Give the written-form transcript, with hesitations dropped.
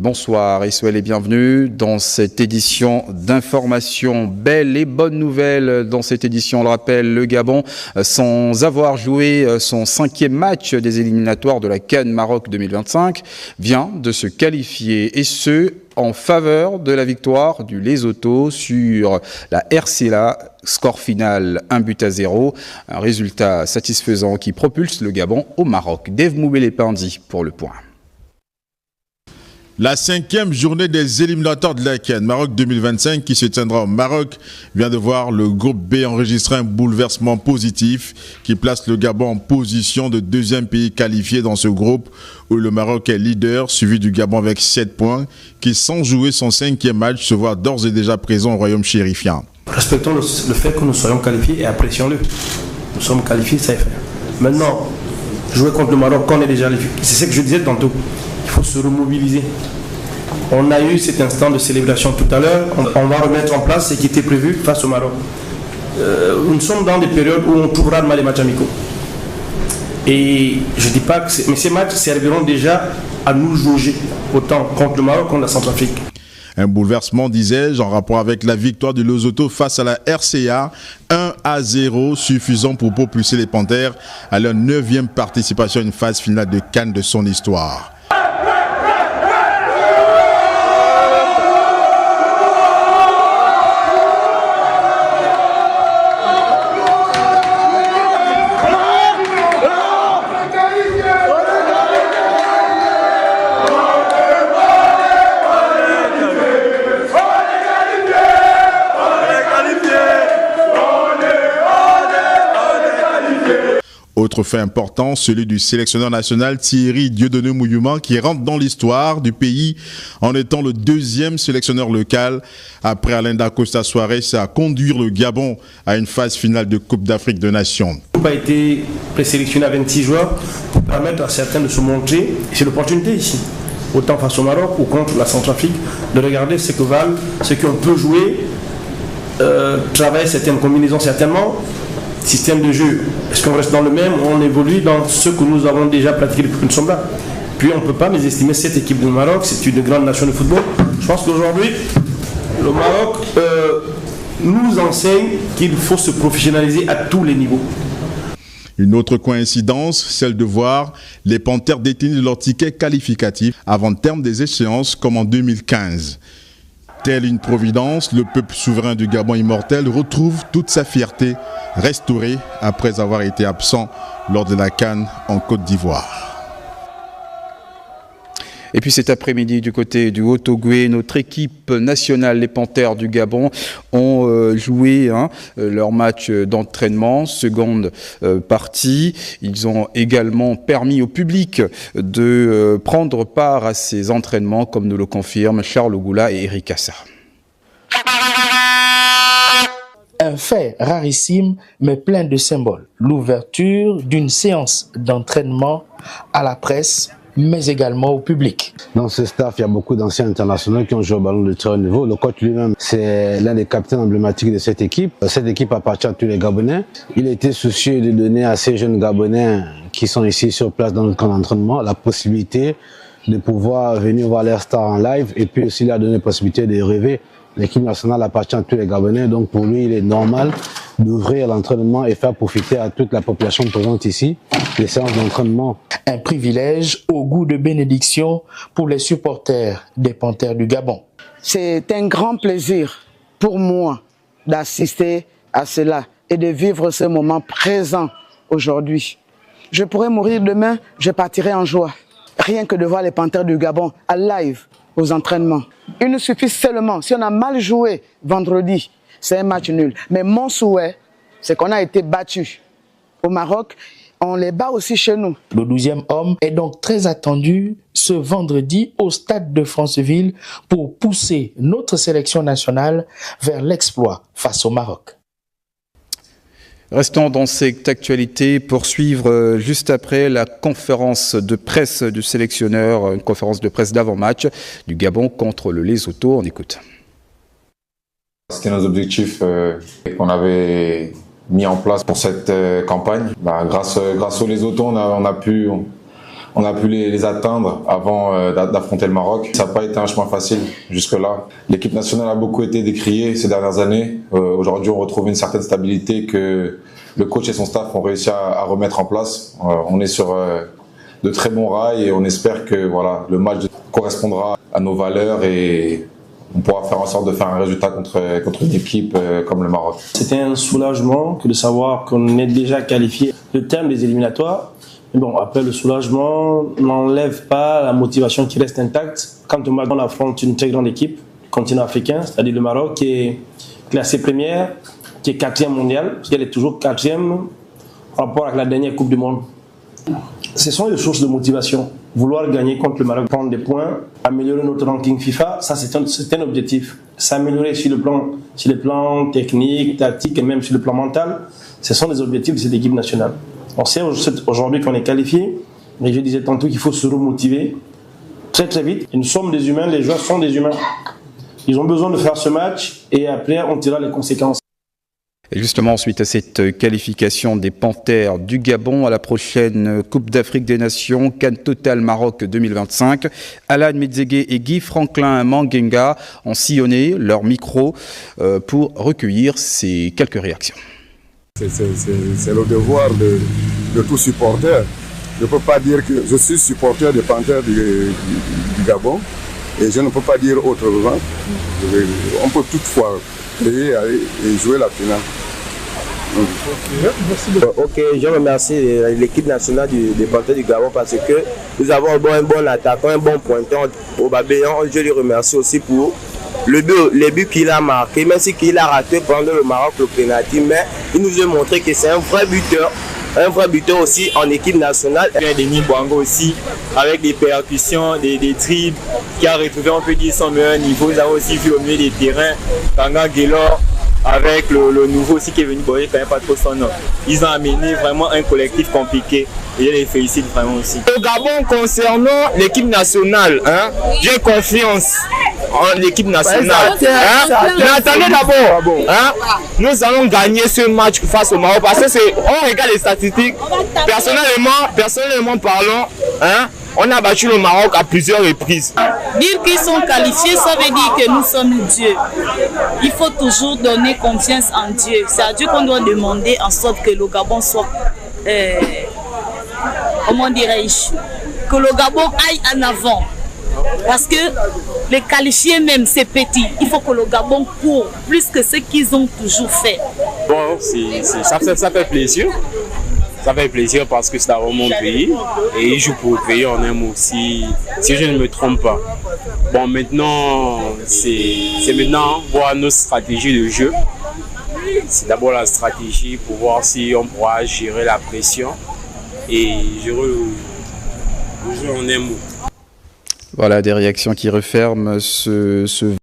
bonsoir et soyez les bienvenus dans cette édition d'information. Belle et bonne nouvelle dans cette édition, on le rappelle, le Gabon, sans avoir joué son 5e match des éliminatoires de la CAN Maroc 2025, vient de se qualifier, et ce, en faveur de la victoire du Lesotho sur la RCA, score final 1-0, un résultat satisfaisant qui propulse le Gabon au Maroc. Dave Moubele-Pindi pour le point. La 5e journée des éliminatoires de la CAN Maroc 2025 qui se tiendra au Maroc vient de voir le groupe B enregistrer un bouleversement positif qui place le Gabon en position de 2e pays qualifié dans ce groupe où le Maroc est leader, suivi du Gabon avec 7 points, qui sans jouer son 5e match se voit d'ores et déjà présent au royaume chérifiant. Respectons le fait que nous soyons qualifiés et apprécions-le. Nous sommes qualifiés, ça est fait. Maintenant, jouer contre le Maroc, on est déjà qualifié. C'est ce que je disais tantôt. Il faut se remobiliser. On a eu cet instant de célébration tout à l'heure. On va remettre en place ce qui était prévu face au Maroc. Nous sommes dans des périodes où on trouvera mal les matchs amicaux. Et je ne dis pas que mais ces matchs serviront déjà à nous jauger, autant contre le Maroc contre la Centrafrique. Un bouleversement, disais-je, en rapport avec la victoire du Lesotho face à la RCA, 1-0, suffisant pour propulser les Panthères à leur 9e participation à une phase finale de CAN de son histoire. Autre fait important, celui du sélectionneur national Thierry Dieudonné Mouyouma qui rentre dans l'histoire du pays en étant le 2e sélectionneur local après Alain Da Costa Soares à conduire le Gabon à une phase finale de Coupe d'Afrique des Nations. Le groupe a été présélectionné à 26 joueurs pour permettre à certains de se montrer. C'est l'opportunité ici, autant face au Maroc ou contre la Centrafrique, de regarder ce que valent, ce qu'on peut jouer, travailler certaines combinaisons certainement. Système de jeu, est-ce qu'on reste dans le même ou on évolue dans ce que nous avons déjà pratiqué depuis que nous sommes là? Puis on ne peut pas mésestimer cette équipe du Maroc, c'est une grande nation de football. Je pense qu'aujourd'hui, le Maroc nous enseigne qu'il faut se professionnaliser à tous les niveaux. Une autre coïncidence, celle de voir les Panthères détenir leur ticket qualificatif avant le terme des échéances comme en 2015. Telle une providence, le peuple souverain du Gabon immortel retrouve toute sa fierté restaurée après avoir été absent lors de la CAN en Côte d'Ivoire. Et puis cet après-midi, du côté du Haut-Ogooué, notre équipe nationale, les Panthères du Gabon, ont joué leur match d'entraînement, seconde partie. Ils ont également permis au public de prendre part à ces entraînements, comme nous le confirment Charles Ogoula et Eric Assa. Un fait rarissime mais plein de symboles. L'ouverture d'une séance d'entraînement à la presse, mais également au public. Dans ce staff, il y a beaucoup d'anciens internationaux qui ont joué au ballon de très haut niveau. Le coach lui-même, c'est l'un des capitaines emblématiques de cette équipe. Cette équipe appartient à tous les Gabonais. Il était soucieux de donner à ces jeunes Gabonais qui sont ici sur place dans notre camp d'entraînement la possibilité de pouvoir venir voir leur star en live et puis aussi leur donner la possibilité de rêver. L'équipe nationale appartient à tous les Gabonais, donc pour lui, il est normal d'ouvrir l'entraînement et faire profiter à toute la population présente ici des séances d'entraînement. Un privilège au goût de bénédiction pour les supporters des Panthères du Gabon. C'est un grand plaisir pour moi d'assister à cela et de vivre ce moment présent aujourd'hui. Je pourrais mourir demain, je partirai en joie. Rien que de voir les Panthères du Gabon à live aux entraînements. Il nous suffit seulement, si on a mal joué vendredi, c'est un match nul. Mais mon souhait, c'est qu'on a été battu au Maroc. On les bat aussi chez nous. Le 12e homme est donc très attendu ce vendredi au stade de Franceville pour pousser notre sélection nationale vers l'exploit face au Maroc. Restons dans cette actualité pour suivre juste après la conférence de presse du sélectionneur, une conférence de presse d'avant-match du Gabon contre le Lesotho. On écoute. C'était nos objectifs qu'on avait mis en place pour cette campagne. Grâce au Lesotho, on On a pu les atteindre avant d'affronter le Maroc. Ça n'a pas été un chemin facile jusque-là. L'équipe nationale a beaucoup été décriée ces dernières années. Aujourd'hui, on retrouve une certaine stabilité que le coach et son staff ont réussi à remettre en place. On est sur de très bons rails et on espère que voilà, le match correspondra à nos valeurs et on pourra faire en sorte de faire un résultat contre une équipe comme le Maroc. C'était un soulagement que de savoir qu'on est déjà qualifié. Le terme des éliminatoires, mais bon, après le soulagement n'enlève pas la motivation qui reste intacte. Quand on affronte une très grande équipe du continent africain, c'est-à-dire le Maroc, qui est classée première, qui est 4e mondiale, parce qu'elle est toujours 4e par rapport à la dernière Coupe du Monde. Ce sont les sources de motivation. Vouloir gagner contre le Maroc, prendre des points, améliorer notre ranking FIFA, ça c'est un objectif. S'améliorer sur le plan technique, tactique et même sur le plan mental, ce sont les objectifs de cette équipe nationale. On sait aujourd'hui qu'on est qualifié, mais je disais tantôt qu'il faut se remotiver très très vite. Et nous sommes des humains, les joueurs sont des humains. Ils ont besoin de faire ce match et après on tirera les conséquences. Et justement, suite à cette qualification des Panthères du Gabon à la prochaine Coupe d'Afrique des Nations, Cannes Total Maroc 2025, Alan Metzégué et Guy Franklin Mangenga ont sillonné leur micro pour recueillir ces quelques réactions. C'est le devoir de tout supporter. Je ne peux pas dire que je suis supporter des Panthères du Gabon et je ne peux pas dire autrement. On peut toutefois créer et jouer la finale. Ok, je remercie l'équipe nationale des Panthères du Gabon parce que nous avons un bon attaquant, un bon pointeur au Babéan. Je lui remercie aussi pour les buts qu'il a marqués, même si qu'il a raté pendant le Maroc le pénalty, mais il nous a montré que c'est un vrai buteur aussi en équipe nationale. Denis Bouanga aussi, avec des percussions, des dribbles, qui a retrouvé, on peut dire, son meilleur niveau. Nous avons aussi vu au milieu des terrains, Kanga Guélor, avec le nouveau aussi qui est venu, bon, je ne connais pas trop son nom. Ils ont amené vraiment un collectif compliqué et je les félicite vraiment aussi. Au Gabon, concernant l'équipe nationale, j'ai confiance en l'équipe nationale. Mais attendez d'abord, nous allons gagner ce match face au Maroc parce que on regarde les statistiques. Personnellement parlant, on a battu le Maroc à plusieurs reprises. Dire qu'ils sont qualifiés, ça veut dire que nous sommes Dieu. Il faut toujours donner confiance en Dieu. C'est à Dieu qu'on doit demander en sorte que le Gabon soit, comment dirais-je, que le Gabon aille en avant. Parce que les qualifiés même, c'est petit. Il faut que le Gabon court plus que ce qu'ils ont toujours fait. Bon, ça fait plaisir. Ça fait plaisir parce que c'est d'abord mon pays et il joue pour le pays en un mot si je ne me trompe pas. Bon, maintenant, c'est maintenant voir nos stratégies de jeu. C'est d'abord la stratégie pour voir si on pourra gérer la pression et gérer le jeu en un mot. Voilà des réactions qui referment ce